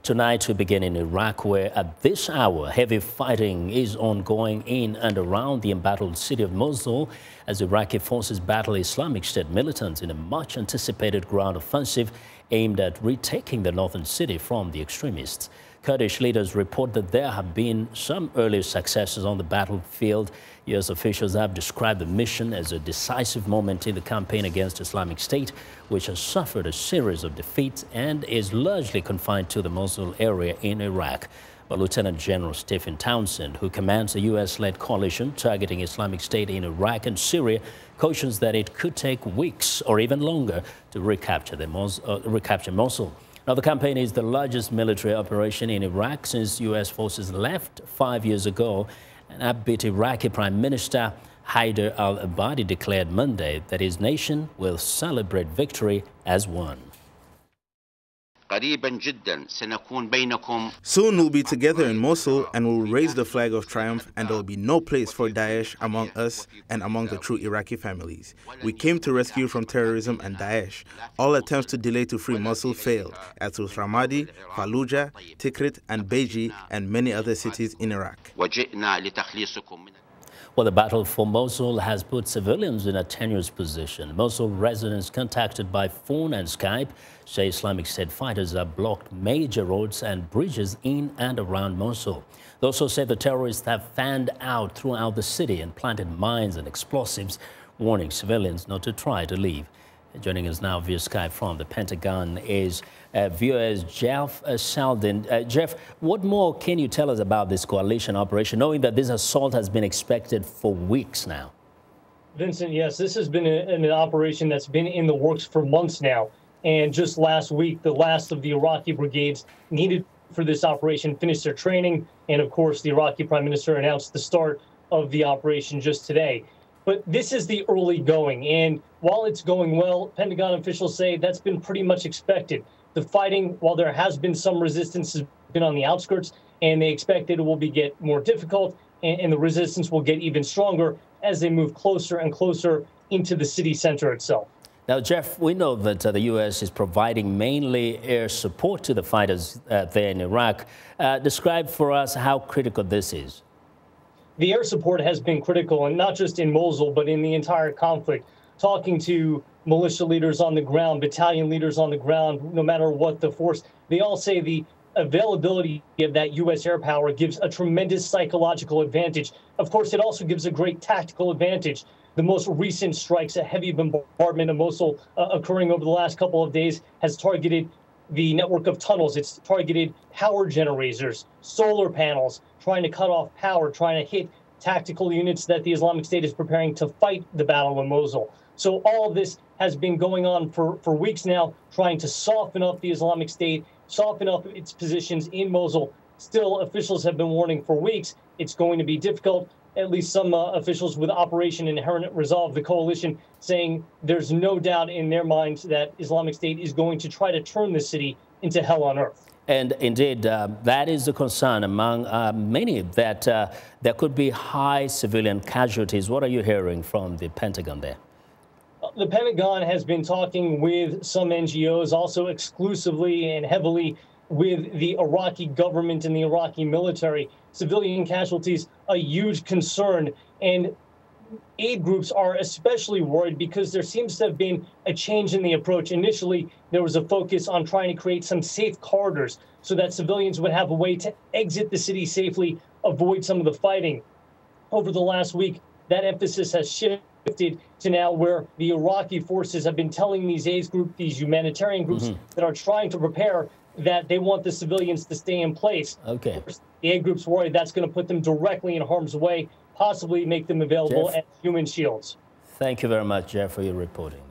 Tonight we begin in Iraq, where at this hour heavy fighting is ongoing in and around the embattled city of Mosul as Iraqi forces battle Islamic State militants in a much anticipated ground offensive aimed at retaking the northern city from the extremists. Kurdish leaders report that there have been some early successes on the battlefield. U.S. officials have described the mission as a decisive moment in the campaign against Islamic State, which has suffered a series of defeats and is largely confined to the Mosul area in Iraq. But Lieutenant General Stephen Townsend, who commands the U.S.-led coalition targeting Islamic State in Iraq and Syria, cautions that it could take weeks or even longer to recapture Mosul. Now, the campaign is the largest military operation in Iraq since U.S. forces left 5 years ago. An upbeat Iraqi Prime Minister Haider al-Abadi declared Monday that his nation will celebrate victory as one. Soon we'll be together in Mosul and we'll raise the flag of triumph, and there will be no place for Daesh among us and among the true Iraqi families. We came to rescue from terrorism and Daesh. All attempts to delay to free Mosul failed, as with Ramadi, Fallujah, Tikrit and Beji and many other cities in Iraq. Well, the battle for Mosul has put civilians in a tenuous position. Mosul residents contacted by phone and Skype say Islamic State fighters have blocked major roads and bridges in and around Mosul. They also say the terrorists have fanned out throughout the city and planted mines and explosives, warning civilians not to try to leave. Joining us now via Skype from the Pentagon is viewers Jeff Selding. Jeff, what more can you tell us about this coalition operation, knowing that this assault has been expected for weeks now? Vincent, yes, this has been an operation that's been in the works for months now. And just last week, the last of the Iraqi brigades needed for this operation finished their training. And of course, the Iraqi Prime Minister announced the start of the operation just today. But this is the early going, and while it's going well, Pentagon officials say that's been pretty much expected. The fighting, while there has been some resistance, has been on the outskirts, and they expect that it will get more difficult, and the resistance will get even stronger as they move closer and closer into the city center itself. Now, Jeff, we know that the U.S. is providing mainly air support to the fighters there in Iraq. Describe for us how critical this is. The air support has been critical, and not just in Mosul, but in the entire conflict. Talking to militia leaders on the ground, battalion leaders on the ground, no matter what the force, they all say the availability of that U.S. air power gives a tremendous psychological advantage. Of course, it also gives a great tactical advantage. The most recent strikes, a heavy bombardment of Mosul occurring over the last couple of days, has targeted the network of tunnels. It's targeted power generators, solar panels, trying to cut off power, trying to hit tactical units that the Islamic State is preparing to fight the Battle of Mosul. So all of this has been going on for weeks now, trying to soften up the Islamic State, soften up its positions in Mosul. Still, officials have been warning for weeks it's going to be difficult. At least some officials with Operation Inherent Resolve, the coalition, saying there's no doubt in their minds that Islamic State is going to try to turn the city into hell on earth. And indeed, that is the concern among many, that there could be high civilian casualties. What are you hearing from the Pentagon there? The Pentagon has been talking with some NGOs, also exclusively and heavily with the Iraqi government and the Iraqi military. Civilian casualties, a huge concern. And aid groups are especially worried because there seems to have been a change in the approach. Initially, there was a focus on trying to create some safe corridors so that civilians would have a way to exit the city safely, avoid some of the fighting. Over the last week, that emphasis has shifted to now where the Iraqi forces have been telling these aid groups, these humanitarian groups that are trying to repair, that they want the civilians to stay in place. Okay. The aid groups worry that's going to put them directly in harm's way, possibly make them available as human shields. Thank you very much, Jeff, for your reporting.